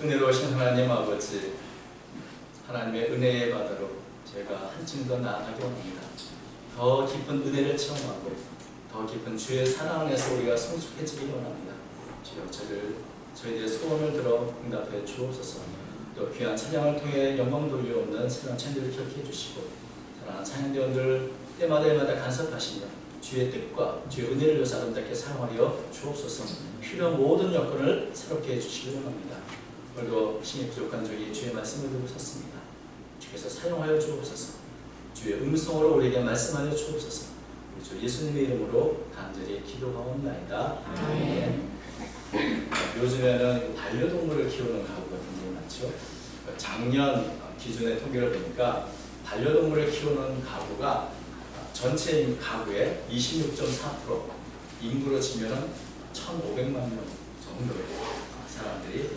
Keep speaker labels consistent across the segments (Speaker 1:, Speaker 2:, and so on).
Speaker 1: 은혜로우신 하나님 아버지, 하나님의 은혜의 바다로 저희가 한층 더 나아가기 원합니다. 더 깊은 은혜를 체험하고 더 깊은 주의 사랑 안에서 우리가 성숙해지기 원합니다. 주여 저희들의 소원을 들어 응답해 주옵소서. 또 귀한 찬양을 통해 영광 돌려오는 새로운 찬양들을 기억해 주시고 사랑하는 찬양대원들 때마다 간섭하시며 주의 뜻과 주의 은혜를 위해서 아름답게 사용하여 주옵소서. 필요한 모든 여건을 새롭게 해주시기 원합니다. 오늘도 힘이 부족한 저희 주의 말씀을 듣고 섰습니다. 주께서 사용하여 주옵소서. 주의 음성으로 우리에게 말씀하여 주옵소서. 우리 주 예수님의 이름으로 간절히 기도하옵나이다. 아멘. 요즘에는 반려동물을 키우는 가구가 굉장히 많죠. 작년 기준의 통계를 보니까 반려동물을 키우는 가구가 전체 가구의 26.4%, 인구로 치면 1,500만 명 정도의 사람들이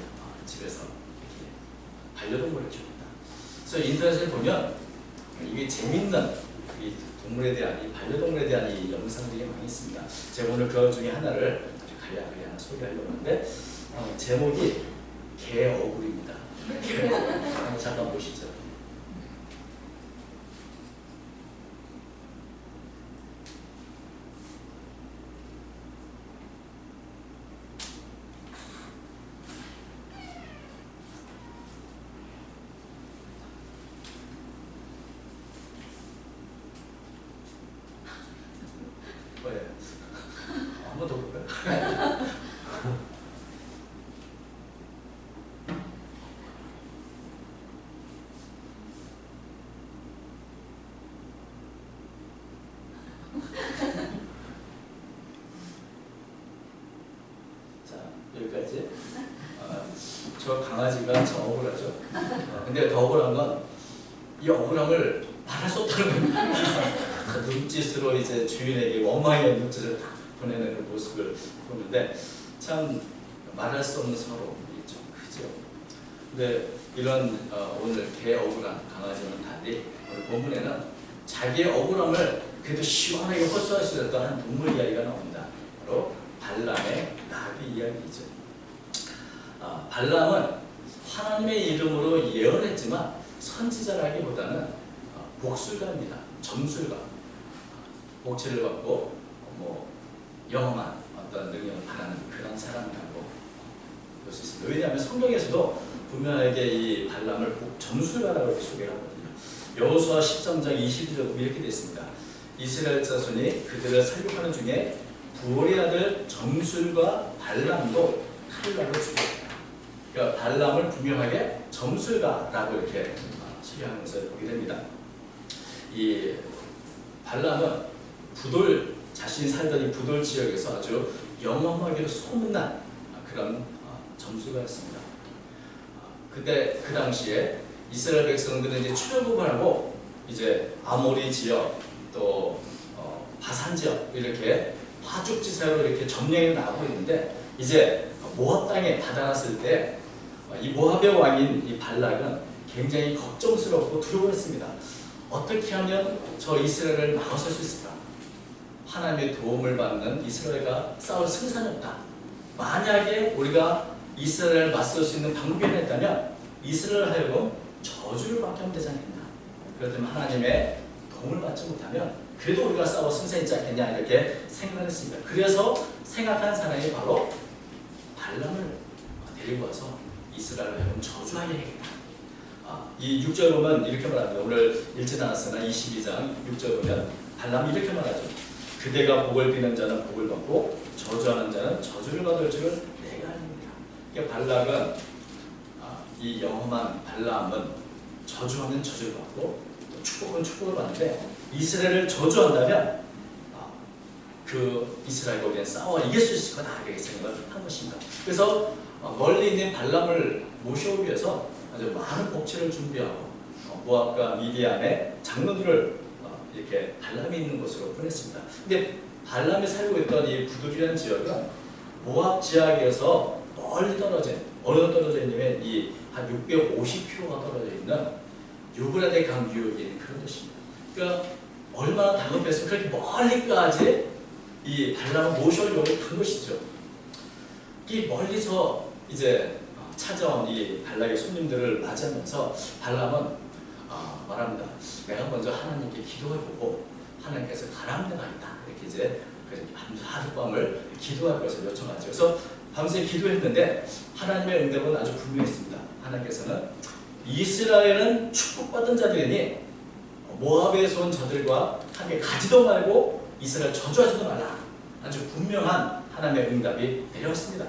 Speaker 1: 집에서 이렇게 반려동물을 키웁니다. 그래서 인터넷에 보면 이게 재밌는 이 동물에 대한, 이 반려동물에 대한 이 영상들이 많이 있습니다. 제가 오늘 그 중에 하나를 간략하게 하나 소개하려고 하는데 제목이 개어굴입니다. 개어굴. 잠깐 보시죠. 한 번 더 볼까요? 자, 여기까지. 저 강아지가 참 억울하죠. 근데 더 억울한 건 이 억울함을 말할 수 없다는 겁니다. 눈짓으로 이제 주인에게 원망의 눈짓을 다 보내는 모습을 보는데 참 말할 수 없는 서러움이 좀 크죠. 근데 이런 오늘 개 억울한 강아지와는 달리 오늘 본문에는 자기의 억울함을 그래도 시원하게 호소할 수 있었던 한 동물 이야기가 나옵니다. 바로 발람의 나귀 이야기이죠. 발람은 하나님의 이름으로 예언했지만 선지자라기보다는 복술가입니다. 점술가. 복체를 받고 영험한 어떤 능력을 바라는 그런 사람이라고 볼 수 있습니다. 왜냐하면 성경에서도 분명하게 이 발람을 점술가라고 소개를 하거든요. 여호수아 13장 22절에 보면 이렇게 되어 있습니다. 이스라엘 자손이 그들을 살육하는 중에 부올의 아들 점술가 발람도 칼날로 죽였다. 그러니까 발람을 분명하게 점술가라고 이렇게 소개하는 것을 보게 됩니다. 이 발람은 자신이 살던 이 부돌 지역에서 아주 영험하기로 소문난 그런 점술가였습니다. 그때 그 당시에 이스라엘 백성들은 이제 출애굽을 하고 이제 아모리 지역 또 바산 지역 이렇게 파죽지사로 이렇게 점령해 나가고 있는데 이제 모압 땅에 다다랐을 때 이 모압의 왕인 이 발락은 굉장히 걱정스럽고 두려워했습니다. 어떻게 하면 저 이스라엘을 막아설 수 있을까? 하나님의 도움을 받는 이스라엘과 싸울 승산이 없다. 만약에 우리가 이스라엘을 맞설 수 있는 방법이 하나 있다면 이스라엘 하여금 저주를 받게 하면 되지 않겠나. 그렇다면 하나님의 도움을 받지 못하면 그래도 우리가 싸워 승산이 있지 않겠냐 이렇게 생각을 했습니다. 그래서 생각한 사람이 바로 발람을 데리고 와서 이스라엘을 하여금 저주하게 해야겠다. 이 6절 보면 이렇게 말합니다. 오늘 읽지 않았으나 22장 6절 보면 발람이 이렇게 말하죠. 그대가 복을 비는 자는 복을 받고 저주하는 자는 저주를 받을 줄을 내가 아닙니다. 그러니까 발락은 이 영험한 발람은 저주하면 저주를 받고 또 축복은 축복을 받는데 이스라엘을 저주한다면 그 이스라엘과 우리는 싸워 이길 수 있을 거다 이렇게 생각을 한 것입니다. 그래서 멀리 있는 발람을 모셔오기 위해서 아주 많은 복체를 준비하고 모압과 미디안의 장로들을 이렇게 발람이 있는 곳으로 보냈습니다. 근데 발람이 살고 있던 이 부두리라는 지역은 모압 지역에서 멀리 떨어진 어느 떨어져 있냐면 이 한 650km가 떨어져 있는 유브라데 강 유역에 있는 그런 곳입니다. 그러니까 얼마나 다급해서 그렇게 멀리까지 이 발람을 모셔오려고 간 것이죠. 이 멀리서 이제 찾아온 이 발락의 손님들을 맞이하면서 발람은 말합니다. 내가 먼저 하나님께 기도해보고 하나님께서 가라앉는 데가 있다. 이렇게 이제 하룻밤을 기도할 것을 요청하죠. 그래서 밤새 기도했는데 하나님의 응답은 아주 분명했습니다. 하나님께서는 이스라엘은 축복받은 자들이니 모압에서 온 저들과 함께 가지도 말고 이스라엘 저주하지도 말라. 아주 분명한 하나님의 응답이 내려왔습니다.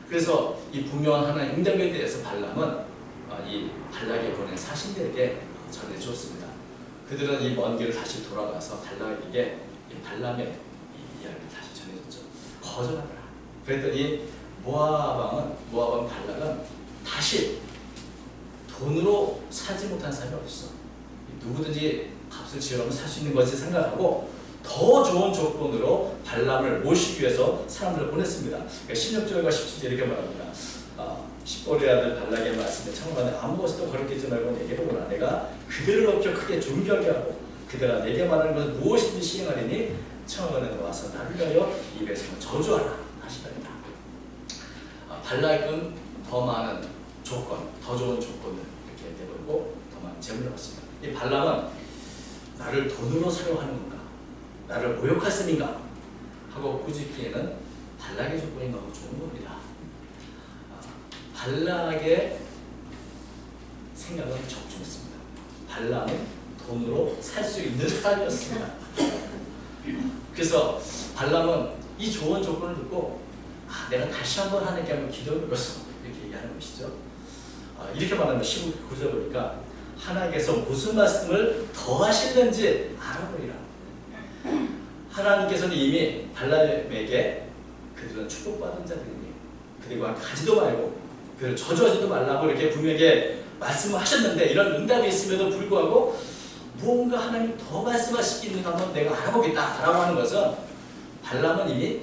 Speaker 1: 그래서 이 분명한 하나님의 응답에 대해서 발람은 이 발락에 보낸 사신들에게 전해주었습니다. 그들은 이 먼 길을 다시 돌아가서 발락에게 이 발람의 이 이야기를 다시 전해줬죠. 거절하라. 그랬더니 모압 발락은 다시 돈으로 사지 못한 사람이 없어. 누구든지 값을 지어가면 살 수 있는 것이 생각하고 더 좋은 조건으로 발람을 모시기 위해서 사람들을 보냈습니다. 그러니까 16절과 17절 이렇게 말합니다. 십보리 아들 발락의 말씀에 청하건대 아무것도 거룩하지 말고 내게 보라. 내가 그들을 높여 크게 존귀하게 하고 그들아 내게 말하는 것을 무엇인지 시행하리니 청하건대 와서 나를 위하여 입에서 저주하라 하시더니라. 발락은 더 많은 조건, 더 좋은 조건을 이렇게 내걸고 더 많은 재물을 받습니다. 이 발람은 나를 돈으로 사용하는 건가? 나를 모욕할 셈인가? 하고 꾸짖기에는 발락의 조건이 너무 좋은 겁니다. 발락의 생각은 적중했습니다. 발람은 돈으로 살 수 있는 사람이었습니다. 그래서 발람은 이 좋은 조건을 듣고 내가 다시 한번 하나님께 한번 기도해보겠어 이렇게 얘기하는 것이죠. 이렇게 말하면 19절 보니까 하나님께서 무슨 말씀을 더 하실는지 알아보리라. 하나님께서는 이미 발람에게 그들은 축복받은 자들이니 그들과 가지도 말고 그를 저주하지도 말라고 이렇게 분명하게 말씀을 하셨는데 이런 응답이 있음에도 불구하고 무언가 하나님 더 말씀하실 게 있는가 한번 내가 알아보겠다라고 하는 것은 발람은 이미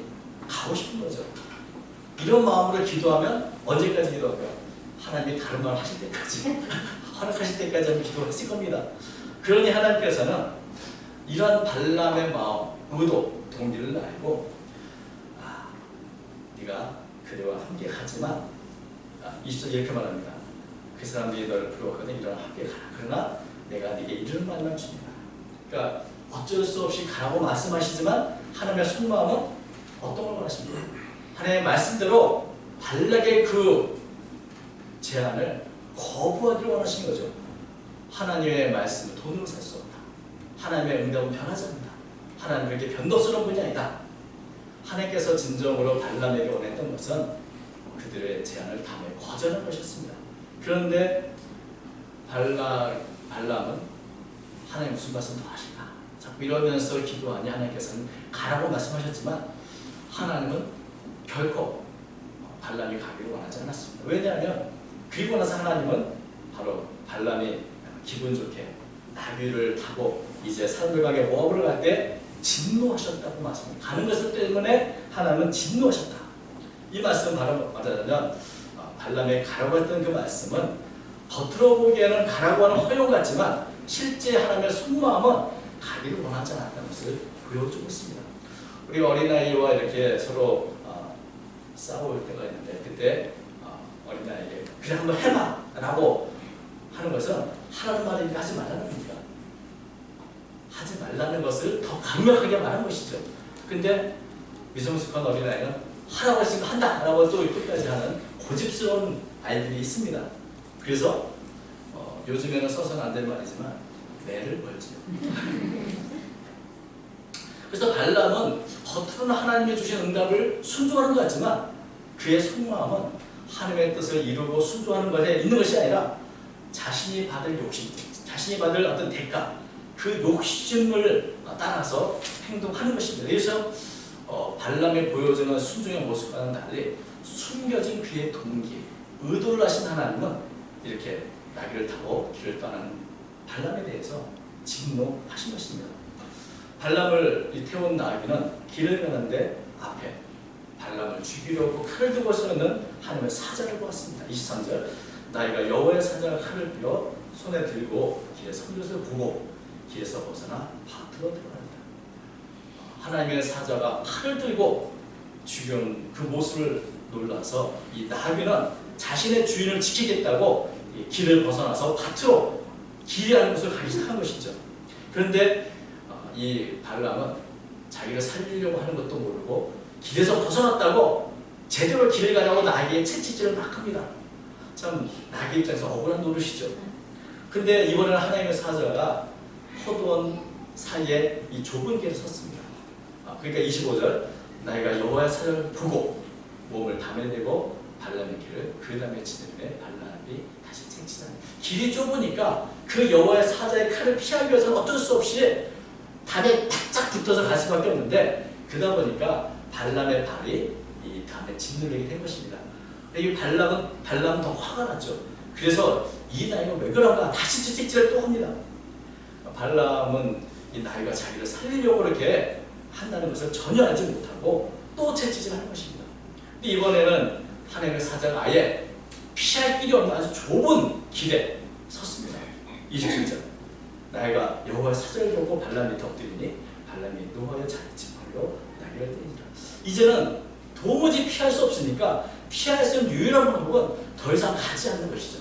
Speaker 1: 가고 싶은 거죠. 이런 마음으로 기도하면 언제까지 기도할까요? 하나님이 다른 말 하실 때까지 허락하실 때까지 한번 기도했을 겁니다. 그러니 하나님께서는 이러한 발람의 마음, 의도, 동기를 알고 네가 그대와 함께 가지만 20절 이렇게 말합니다. 그 사람들이 너를 부러워하거든 일어나 함께 가라. 그러나 내가 네게 이르는 말만 주니라. 그러니까 어쩔 수 없이 가라고 말씀하시지만 하나님의 속마음은 어떤 걸 원하십니까? 하나님의 말씀대로 발락의 그 제안을 거부하기를 원하시는 거죠. 하나님의 말씀은 돈으로 살 수 없다. 하나님의 응답은 변하지 않는다. 하나님은 그렇게 변덕스러운 분이 아니다. 하나님께서 진정으로 발람에게 원했던 것은 그들의 제안을 다 거절한 것이었습니다. 그런데 발람은 하나님 무슨 말씀 더 하실까? 자꾸 이러면서 기도하니 하나님께서는 가라고 말씀하셨지만 하나님은 결코 발람이 가기를 원하지 않았습니다. 왜냐하면 그리고 나서 하나님은 바로 발람이 기분 좋게 나귀를 타고 이제 사람들과 함께 모압으로 갈 때 진노하셨다고 말씀합니다. 가는 것을 때문에 하나님은 진노하셨다. 이 말씀 바로 말하자면 발람의 가라고 했던 그 말씀은 겉으로 보기에는 가라고 하는 허용 같지만 실제 하나님의 속마음은 가기를 원하지 않았다는 것을 보여주고 있습니다. 우리 어린아이와 이렇게 서로 싸울 때가 있는데 그때 어린아이에게 그래 한번 해봐 라고 하는 것은 하라는 말이니까 하지 말라는 겁니다. 하지 말라는 것을 더 강력하게 말한 것이죠. 근데 미성숙한 어린아이는 하라고 했으니까 한다 라고 또 끝까지 하는 고집스러운 아이들이 있습니다. 그래서 요즘에는 써서는 안 될 말이지만 매를 걸지요. 그래서 발람은 겉으로는 하나님이 주신 응답을 순종하는 것 같지만 그의 속마음은 하나님의 뜻을 이루고 순종하는 것에 있는 것이 아니라 자신이 받을 욕심, 자신이 받을 어떤 대가, 그 욕심을 따라서 행동하는 것입니다. 그래서 발람이 보여주는 순종의 모습과는 달리 숨겨진 그의 동기, 의도를 하신 하나님은 이렇게 나귀를 타고 길을 떠나는 발람에 대해서 진노하신 것입니다. 발람을 태운 나귀는 길을 가는데 앞에 발람을 죽이려고 칼을 들고 서 있는 하나님의 사자를 보았습니다. 23절 나귀가 여호와의 사자가 칼을 들어 손에 들고 길에 선 것을 보고 길에서 벗어나 밖으로 들어갑니다. 하나님의 사자가 칼을 들고 죽여온 그 모습을 놀라서 이 나귀는 자신의 주인을 지키겠다고 길을 벗어나서 밭으로 길이라는 곳을 가기 시작한 것이죠. 그런데 이 발람은 자기를 살리려고 하는 것도 모르고 길에서 벗어났다고 제대로 길을 가라고 나귀의 채찍질을 막 합니다. 참 나귀 입장에서 억울한 노릇이죠. 근데 이번에는 하나님의 사자가 포도원 사이에 이 좁은 길에 섰습니다. 그러니까 25절 나귀가 여호와의 사자를 보고 몸을 담에 대고 발람의 길을 그 다음에 치는데 발람이 다시 채찍질하니 길이 좁으니까 그 여호와의 사자의 칼을 피하기 위해서는 어쩔 수 없이 담에 바짝 붙어서 갈 수밖에 없는데 그러다 보니까 발람의 발이 이 담에 짓누르게 된 것입니다. 이 발람은 더 화가 났죠. 그래서 이 나이가 왜 그런가 다시 채찍질을 또 합니다. 발람은 이 나이가 자기를 살리려고 그렇게 한다는 것을 전혀 알지 못하고 또 채찍질을 하는 것입니다. 근데 이번에는 하나님의 사자가 아예 피할 길이 없는 아주 좁은 길에 섰습니다. 27절 나이가 여호와의 사자를 보고 발람 밑에 엎드리니 발람이 노하여 자기 지팡이로 나귀를 때리니라. 이제는 도무지 피할 수 없으니까 피할 수 있는 유일한 방법은 더 이상 가지 않는 것이죠.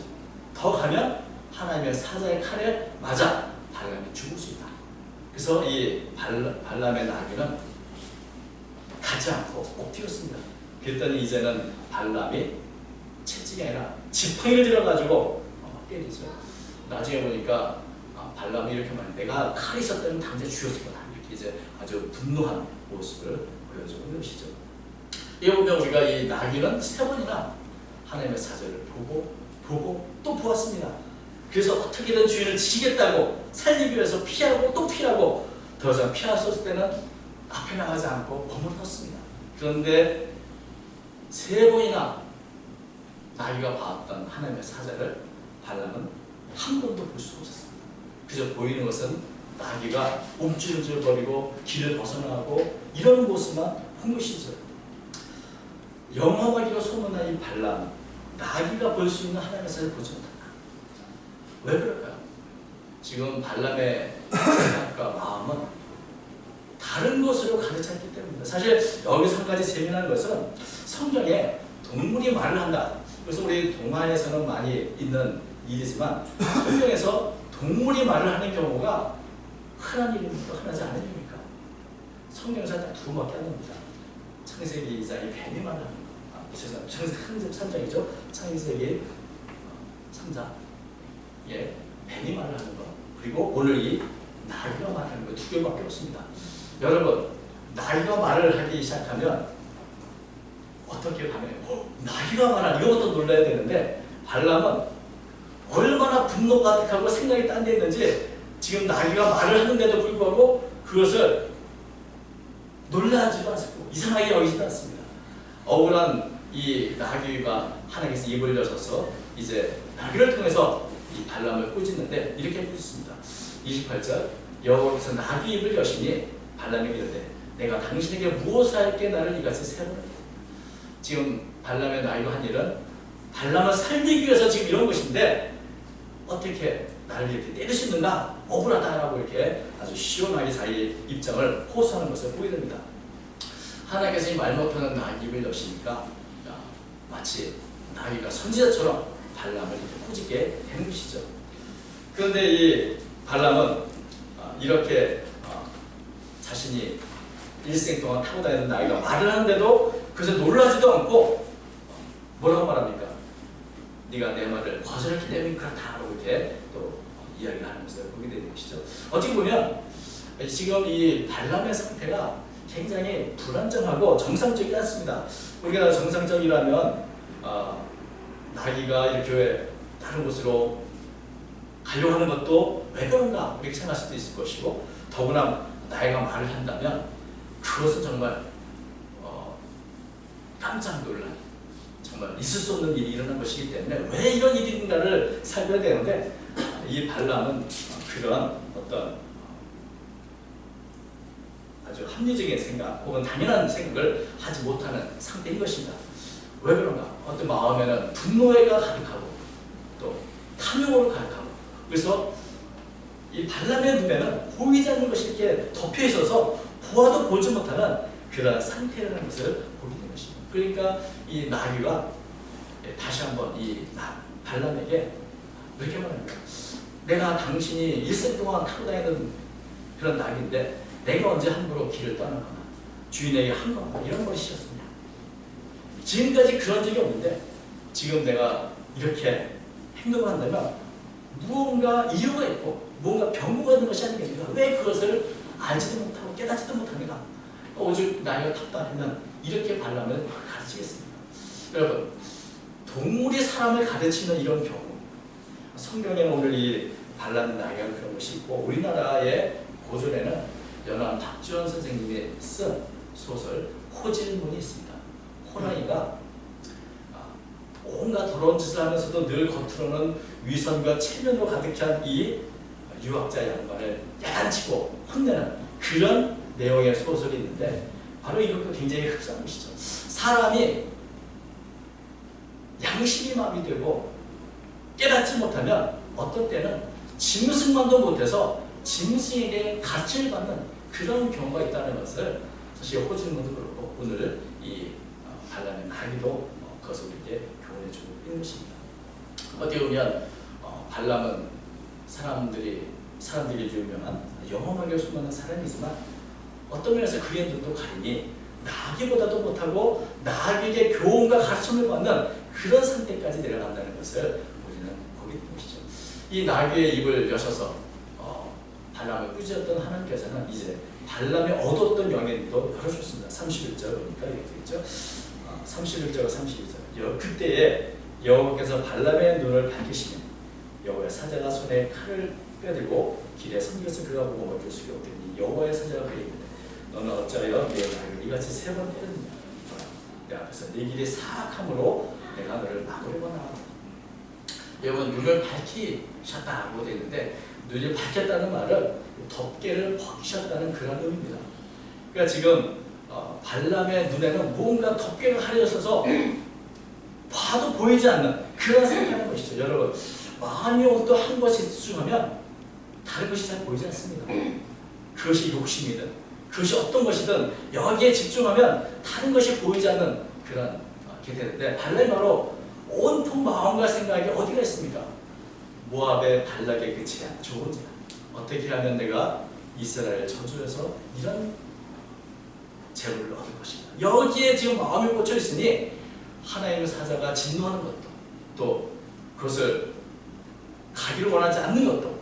Speaker 1: 더 가면 하나님의 사자의 칼에 맞아 발람이 죽을 수 있다. 그래서 이 발람의 나귀는 가지 않고 엎드렸습니다. 그랬더니 이제는 발람이 채찍이 아니라 지팡이를 들어가지고 때리죠. 나중에 보니까 발람이 이렇게 말해 내가 칼이 있었다면 당장 죽였을 거다. 이렇게 이제 아주 분노한 모습을 보여주고 있는 것이죠. 이거 보면 우리가 이 나귀는 3번이나 하나님의 사자를 보고 또 보았습니다. 그래서 어떻게든 주인을 지키겠다고 살리기 위해서 피하고 또 피하고 더 이상 피할 수 없을 때는 앞에 나가지 않고 머물렀습니다. 그런데 3번이나 나귀가 봤던 하나님의 사자를 발람은 한 번도 볼 수가 없었습니다. 그저 보이는 것은 나귀가 움찔움찔거리고 길을 벗어나고 이런 모습만 본 것이죠. 영험하기로 소문난 이 발람, 나귀가 볼 수 있는 하나님의 사자를 보지 못한다. 왜 그럴까요? 지금 발람의 생각과 마음은 다른 것으로 가득찼기 때문입니다. 사실 여기서 한 가지 재미난 것은 성경에 동물이 말을 한다. 그래서 우리 동화에서는 많이 있는 일이지만 성경에서 동물이 말을 하는 경우가 흔한 일입니까? 흔하지 않은 일입니까? 성경에서 딱 2번밖에 안 됩니다. 창세기 2장이 뱀이 말을 하는 거. 죄송합니다. 창세기 3장이죠. 창세기 3장. 예, 뱀이 말을 하는 거. 그리고 오늘 이 나귀가 말하는 거 2개밖에 없습니다. 여러분, 나귀가 말을 하기 시작하면 어떻게 반응해요? 나귀가 말하는 이거부터 놀라야 되는데 발람은 얼마나 분노가 가득하고 생각이 딴 데 있는지 지금 나귀가 말을 하는데도 불구하고 그것을 놀라지도 않고 이상하게 여기지도 않습니다. 억울한 이 나귀가 하나님께서 입을 여셔서 이제 나귀를 통해서 이 발람을 꾸짖는데 이렇게 꾸짖습니다. 28절 여호와께서 나귀 입을 여시니 발람에게 이르되 내가 당신에게 무엇을 할게 나를 이같이 3번 했다. 지금 발람의 나귀가 한 일은 발람을 살리기 위해서 지금 이런 것인데 어떻게 나를 이렇게 때릴 수 있는가? 억울하다라고 이렇게 아주 시원하게 자기 입장을 호소하는 것을 보게 됩니다. 하나님께서 이 말 못하는 나귀 입을 여시니까 마치 나귀가 선지자처럼 발람을 이렇게 꾸짖게 되는 것이죠. 그런데 이 발람은 이렇게 자신이 일생 동안 타고 다니는 나귀가 말을 하는데도 그래서 놀라지도 않고 뭐라고 말합니까? 네가 내 말을 거절했기 때문에 그렇다라고 이렇게 또 이야기를 하는 것을 보게 되는 것이죠. 어떻게 보면 지금 이 발람의 상태가 굉장히 불안정하고 정상적이지 않습니다. 우리가 정상적이라면 나귀가 이렇게 다른 곳으로 가려고 하는 것도 왜 그런가 이렇게 생각할 수도 있을 것이고 더구나 나귀가 말을 한다면 그것은 정말 깜짝 놀란 정말 있을 수 없는 일이 일어난 것이기 때문에 왜 이런 일이 있는가를 살펴야 되는데 이 발람은 그런 어떤 아주 합리적인 생각 혹은 당연한 생각을 하지 못하는 상태인 것입니다. 왜 그런가? 어떤 마음에는 분노가 가득하고 또 탐욕으로 가득하고 그래서 이 발람의 눈에는 보이지 않는 것이 이렇게 덮여 있어서 보아도 보지 못하는 그런 상태라는 것을 보게 되는 것입니다. 그러니까 이 나귀가 다시 한번 이 발람에게 이렇게 말합니다. 내가 당신이 일생 동안 타고 다니는 그런 낙인데 내가 언제 함부로 길을 떠나거나 주인에게 한거나 이런 걸 시켰습니다. 지금까지 그런 적이 없는데 지금 내가 이렇게 행동을 한다면 무언가 이유가 있고 무언가 병고가 있는 것이 아니겠습니까? 왜 그것을 알지도 못하고 깨닫지도 못합니까? 오직 나이가 탔다 하면 이렇게 발람을 가르치겠습니다. 여러분, 동물이 사람을 가르치는 이런 경우, 성경에는 오늘 이 발람 나이가 그런 것이 있고 우리나라의 고전에는 연암 박지원 선생님이 쓴 소설 호질문이 있습니다. 호랑이가 온갖 더러운 짓을 하면서도 늘 겉으로는 위선과 체면으로 가득한 이 유학자 양반을 야단치고 혼내는 그런 내용의 소설이 있는데 바로 이것과 굉장히 흡사한 것이죠. 사람이 양심이 마음이 되고 깨닫지 못하면 어떤 때는 짐승만도 못해서 짐승에게 가르침을 받는 그런 경우가 있다는 것을 사실 호질문도 그렇고 오늘 이 발람의 나이도 그것을 우리에게 교훈해주고 있는 것입니다. 어떻게 보면 발람은 사람들이 유명한 영험하게 수많은 사람이지만 어떤 면에서 그의 눈도 가리니 나귀보다도 못하고 나귀에게 교훈과 가르침을 받는 그런 상태까지 내려간다는 것을 우리는 보게 된 것이죠. 이 나귀의 입을 여셔서 발람을 꾸짖었던 하나님께서는 이제 발람이 얻었던 영향도 열어줬습니다. 31절 보니까 이렇게 되죠. 31절과 32절. 그때에 여호와께서 발람의 눈을 밝히시며 여호와의 사자가 손에 칼을 빼들고 길에 선 것을 그가 보고 멈출 수가 없더니 여호와의 사자가 그에게 이르되 너는 어찌하여 내 나귀를 이같이 3번 때렸느냐. 내 앞에서 네 길이 사악함으로 내가 너를 막으려거나. 여러분, 눈을 밝히셨다고 되어 있는데 눈이 밝혔다는 말은 덮개를 벗기셨다는 그런 의미입니다. 그러니까 지금 발람의 눈에는 뭔가 덮개가 가려져서 봐도 보이지 않는 그런 상태라는 것이죠. 여러분, 마음이 또 한 것에 집중하면 다른 것이 잘 보이지 않습니다. 그것이 욕심이든 그것이 어떤 것이든 여기에 집중하면 다른 것이 보이지 않는 그런 게 되는데 발람이 바로 온통 마음과 생각이 어디가 있습니까? 모압의 발락의 그 제안, 좋은 제안. 어떻게 하면 내가 이스라엘을 저주해서 이런 재물을 얻을 것인가. 여기에 지금 마음이 꽂혀 있으니 하나님의 사자가 진노하는 것도 또 그것을 가기를 원하지 않는 것도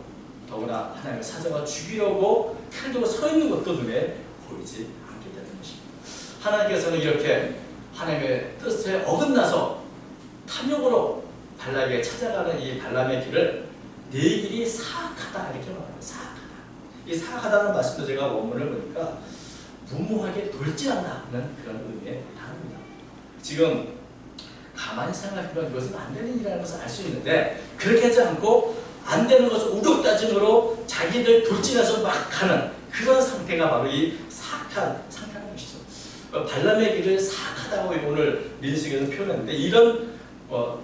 Speaker 1: 더구나 하나님의 사자가 죽이려고 칼 들고 서 있는 것도 눈에 보이지 않게 되는 것입니다. 하나님께서는 이렇게 하나님의 뜻에 어긋나서 탐욕으로 발락에게 찾아가는 이 발람의 길을 네 길이 사악하다 이렇게 말합니다. 사악하다. 이 사악하다는 말씀도 제가 원문을 보니까 무모하게 돌진한다는 그런 의미에 해당합니다. 지금 가만히 생각해보면 이것은 안 되는 일이라는 것을 알 수 있는데 그렇게 하지 않고 안 되는 것을 우격다짐으로 자기들 돌진해서 막 가는 그런 상태가 바로 이 사악한 상태라는 것이죠. 발람의 길을 사악하다고 오늘 민수기에서 표현했는데 이런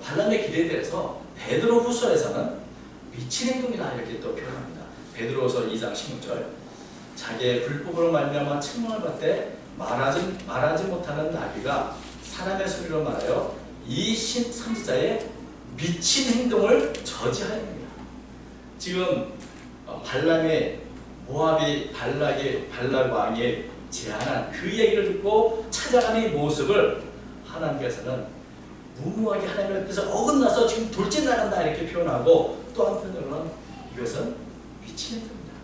Speaker 1: 발람의 길에 대해서 베드로후서에서는 미친 행동이다 이렇게 또 표현합니다. 베드로후서 2장 16절 자기의 불법으로 말미암아 책망을 받되 말하지 못하는 나귀가 사람의 소리로 말하여 이 선지자의 미친 행동을 저지하였습니다. 지금 발람의 모압이 발락 왕이 제안한 그 얘기를 듣고 찾아가는 이 모습을 하나님께서는 무모하게 하나님의 뜻에 어긋나서 지금 돌진 나간다 이렇게 표현하고 또 한편으로는 이것은 미친 행동입니다.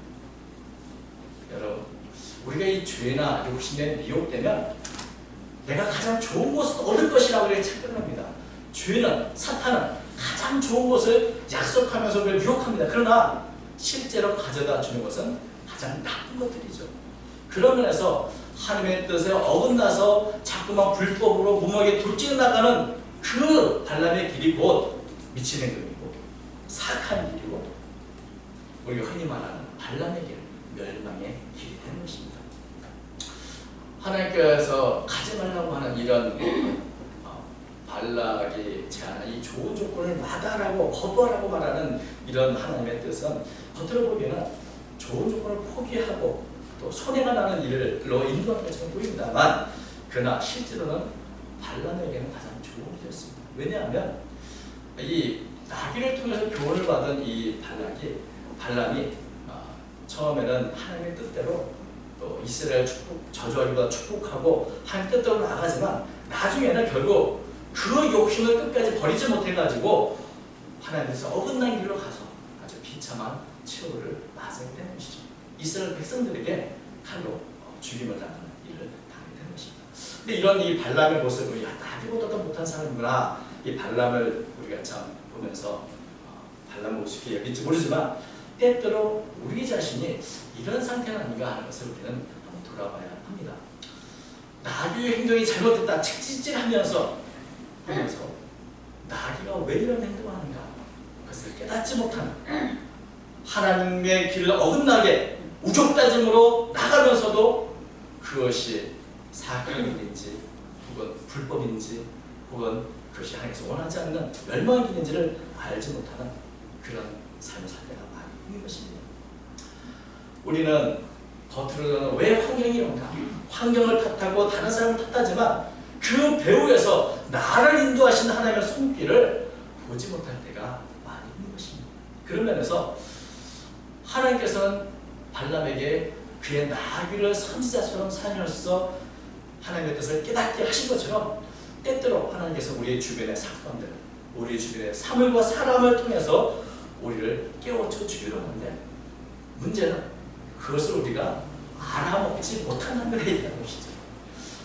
Speaker 1: 여러분, 우리가 이 죄나 욕심에 미혹되면 내가 가장 좋은 것을 얻을 것이라고 이렇게 착각합니다. 죄는, 사탄은 가장 좋은 것을 약속하면서 우리를 유혹합니다. 그러나 실제로 가져다 주는 것은 가장 나쁜 것들이죠. 그런 면에서 하나님의 뜻에 어긋나서 자꾸만 불법으로 무모하게 돌진 나가는 그 발람의 길이 곧 미친 행동이고 사악한 길이고 우리가 흔히 말하는 발람의 길, 멸망의 길이 되는 것입니다. 하나님께서 가지 말라고 하는 이런 발락이 제안한 이 좋은 조건을 마다하라고 거부하라고 말하는 이런 하나님의 뜻은 겉으로 보기에는 좋은 조건을 포기하고 또 손해가 나는 일로 인도하는 것처럼 보입니다만 그러나 실제로는 발람에게는 가장 좋은 일이었습니다. 왜냐하면 이 나귀를 통해서 교훈을 받은 이 발람이 처음에는 하나님의 뜻대로 또 이스라엘 저주하기보다 축복하고 하나님 뜻대로 나가지만 나중에는 결국 그 욕심을 끝까지 버리지 못해가지고 하나님께서 어긋난 길로 가서 아주 비참한 최후를 맞게 되는 것이죠. 이스라엘 백성들에게 칼로 죽임을 당하는 일을 당하게 되는 것입니다. 근데 이런 이 발람의 모습을 나귀보다도 못한 사람이구나, 이 발람을 우리가 참 보면서 발람 모습이 여길지 모르지만 때때로 우리 자신이 이런 상태는 아닌가 하는 것을 우리는 한번 돌아봐야 합니다. 나귀의 행동이 잘못됐다 책짓질하면서 나귀가 왜 이런 행동을 하는가, 그것을 깨닫지 못하는, 하나님의 길을 어긋나게 우족다짐으로 나가면서도 그것이 사악행위인지 혹은 불법인지 혹은 그것이 하나님께서 원하지 않는 멸망의 길인지를 알지 못하는 그런 삶을 살 때가 많이 있는 것입니다. 우리는 겉으로는 왜 환경이 이런가, 환경을 탓하고 다른 사람을 탓하지만 그 배후에서 나를 인도하시는 하나님의 손길을 보지 못할 때가 많이 있는 것입니다. 그런 면에서 하나님께서는 발람에게 그의 나귀를 선지자처럼 사용해서 하나님의 뜻을 깨닫게 하신 것처럼 때때로 하나님께서 우리의 주변의 사건들, 우리 주변의 사물과 사람을 통해서 우리를 깨우쳐 주기로 하는데, 문제는 그것을 우리가 알아먹지 못한다는 것에 있다는 것이죠.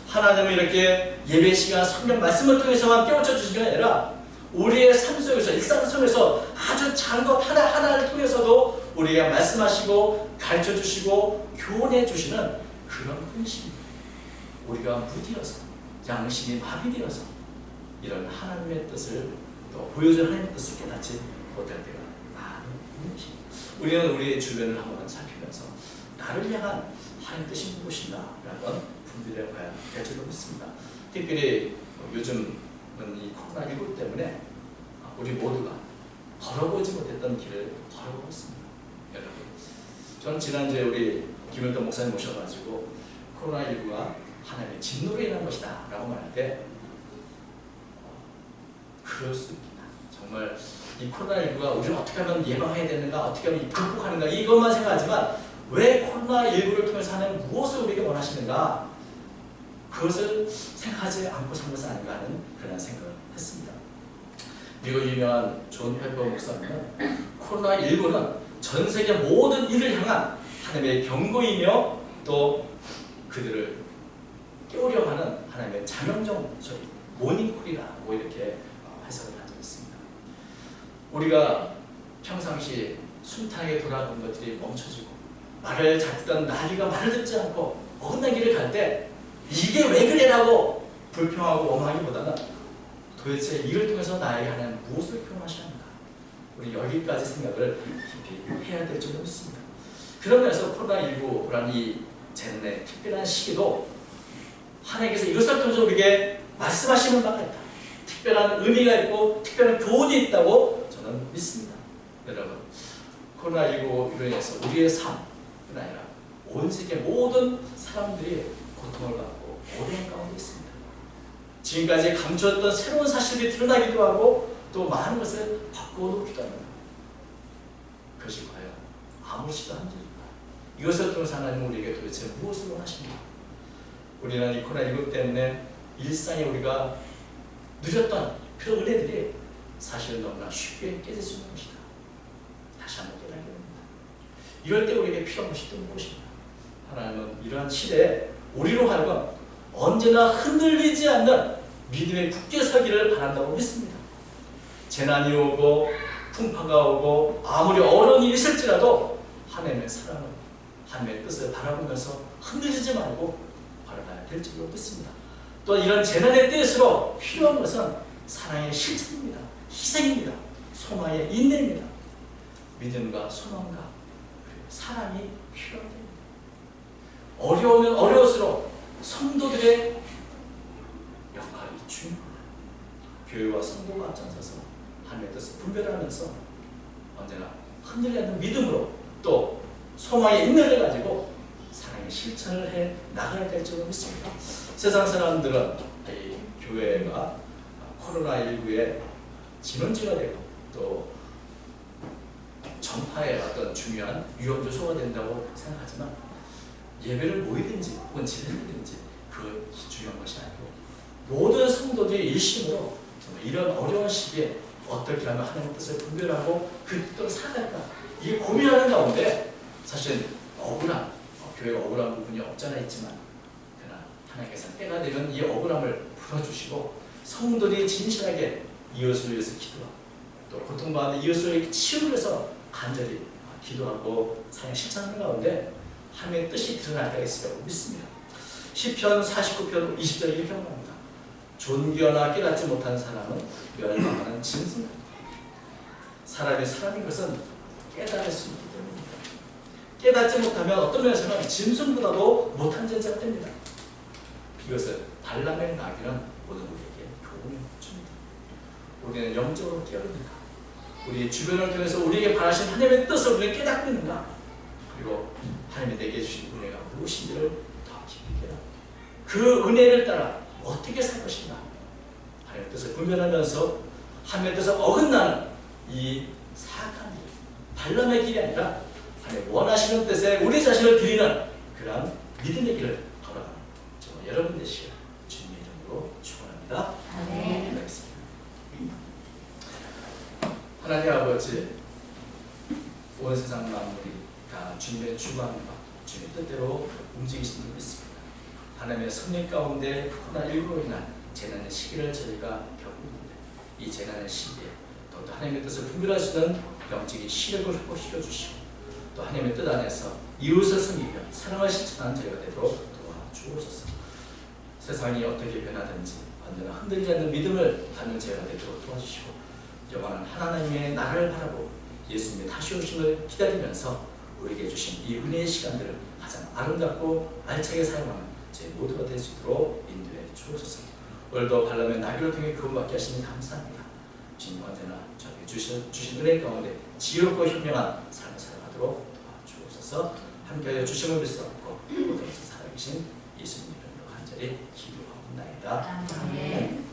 Speaker 1: 하나님은 이렇게 예배 시간, 성경 말씀을 통해서만 깨우쳐 주시는 게 아니라 우리의 삶 속에서, 일상 속에서 아주 작은 것 하나하나를 통해서도 우리가 말씀하시고 가르쳐 주시고 교훈해 주시는 그런 분이십니다. 우리가 무디어서, 양심이 마비되어서 이런 하나님의 뜻을 또 보여주는 하나님의 뜻을 깨닫지 못할 때가 많은 것입니다. 우리는 우리의 주변을 한번 살피면서 나를 향한 하나님 뜻이 무엇인가 라는 분별해 봐야 될 줄로 믿습니다. 특별히 요즘은 이 코로나19 때문에 우리 모두가 걸어보지 못했던 길을 걸어보고 있습니다. 여러분, 저는 지난주에 우리 김영덕 목사님 모셔가지고 코로나19가 하나님의 진노로 인한 것이다 라고 말할 때 그럴 수 있다. 정말 이 코로나19가 우리는 어떻게 하면 예방해야 되는가, 어떻게 하면 극복하는가, 이것만 생각하지만 왜 코로나19를 통해서 하나님 무엇을 우리에게 원하시는가, 그것을 생각하지 않고 산 것은 아닌가 하는 그런 생각을 했습니다. 미국 유명한 존 펠버 목사님은 코로나19는 전 세계 모든 일을 향한 하나님의 경고이며 또 그들을 깨우려 하는 하나님의 자명종 소리, 모닝콜이라고 이렇게 해석을 한 적이 있습니다. 우리가 평상시 순탄하게 돌아가는 것들이 멈춰지고 말을 잘 듣던 나귀가 말을 듣지 않고 어긋난 길을 갈 때 이게 왜 그래라고 불평하고 원망하기보다는 도대체 이를 통해서 나에게 하나님 무엇을 표현하시는가, 우리 여기까지 생각을 깊이 해야 될 줄로 믿습니다. 그러면서 코로나19라는 이 재난의 특별한 시기도 하나님께서 이것을 통해서 우리에게 말씀하시는 바가 있다, 특별한 의미가 있고 특별한 교훈이 있다고 저는 믿습니다. 여러분, 코로나19로 인해서 우리의 삶뿐 아니라 온 세계 모든 사람들이 고통을 받고 어려움 가운데 있습니다. 지금까지 감추었던 새로운 사실이 드러나기도 하고 또 많은 것을 바꿔놓기도 합니다. 그것이 과연 아무렇지도 않은 일인가? 이것을 통해서 하나님은 우리에게 도대체 무엇을 원하십니까? 우리는 이 코로나19 때문에 일상에 우리가 누렸던 그런 은혜들이 사실 너무나 쉽게 깨질 수 있는 것이다. 다시 한번 깨닫게 됩니다. 이럴 때 우리에게 필요한 것이 또 무엇인가? 하나님은 이러한 시대에 우리로 하여금 언제나 흔들리지 않는 믿음의 굳게 서기를 바란다고 믿습니다. 재난이 오고 풍파가 오고 아무리 어려운 일이 있을지라도 하나님의 사랑을, 하나님의 뜻을 바라보면서 흔들리지 말고 바라봐야 될 줄로 믿습니다. 또 이런 재난의 때일수록 필요한 것은 사랑의 실천입니다. 희생입니다. 소망의 인내입니다. 믿음과 소망과 사랑이 필요합니다. 어려우면 어려울수록 성도들의 역할이 중요합니다. 교회와 성도가 앞장서서 하나님의 뜻을 분별하면서 언제나 흔들리지 않는 믿음으로 또 소망의 인내를 가지고 사랑의 실천을 해 나가야 될 줄로 믿습니다. 세상 사람들은 이 교회가 코로나19의 진원지가 되고 또 전파의 어떤 중요한 위험 요소가 된다고 생각하지만 예배를 모이든지 혹은 지내든지 그것이 중요한 것이 아니고 모든 성도들이 일심으로 정말 이런 어려운 시기에 어떻게 하면 하나님의 뜻을 분별하고 그 뜻대로 살아갈까 이 고민하는 가운데 사실 억울함, 교회가 억울한 부분이 없잖아 있지만 그러나 하나님께서 때가 되면 이 억울함을 풀어주시고 성도들이 진실하게 이웃을 위해서 기도하고 또 고통받는 이웃을 치유를 위해서 간절히 기도하고 사랑 실천하는 가운데 하나님의 뜻이 드러날 때가 있으라고 믿습니다. 시편 49편 20절 이렇게 말합니다. 존귀하나 깨닫지 못한 사람은 멸망하는 짐승입니다. 사람이 사람인 것은 깨달을 수 있기 때문입니다. 깨닫지 못하면 어떤 면에서는 짐승보다도 못한 존재가 됩니다. 이것을 발람의 나귀는 오늘 우리에게 교훈을 줍니다. 우리는 영적으로 깨어릅니다. 우리 주변을 통해서 우리에게 바라신 하나님의 뜻을 우리가 깨닫고 있는가? 그리고 하나님이 내게 주신 은혜가 무엇인지를 더 깊이 깨닫고 그 은혜를 따라 어떻게 살 것인가? 하나님의 뜻을 분별하면서 하나님의 뜻을 어긋나는 이 사악한 길, 발람의 길이 아니라 하나님 원하시는 뜻에 우리 자신을 드리는 그러한 믿음의 길을 걸어가는 정말 여러분 되시길 주님의 이름으로 축원합니다.
Speaker 2: 아멘.
Speaker 1: 기도하겠습니다. 하나님 아버지, 온 세상 만물이 다 주님의 주관과 주님의 뜻대로 움직이신 줄 믿습니다. 하나님의 섭리 가운데 코로나19로 인한 재난의 시기를 저희가 겪고 있는데 이 재난의 시기에 또 하나님의 뜻을 분별할 수 있는 영적인 시력을 회복시켜 주시고 또 하나님의 뜻 안에서 이웃을 섬기며 사랑을 실천하는 저희가 되도록 도와주옵소서. 세상이 어떻게 변하든지 언제나 흔들리지 않는 믿음을 갖는 저희가 되도록 도와주시고 영원한 하나님의 나라를 바라보고 예수님의 다시 오심을 기다리면서 우리에게 주신 이 은혜의 시간들을 가장 아름답고 알차게 사용하는 저희 모두가 될 수 있도록 인도해 주옵소서. 오늘도 발람의 나귀를 통해 구원받게 하시니 감사합니다. 주님 언제나 저에게 주신 은혜 가운데 지혜롭고 현명한 삶을 살아가도록 도와주옵소서. 함께하여 주심을 믿사옵고 모든 것을 살아계신 예수님 이름으로 간절히 기도하옵나이다.
Speaker 2: 아멘.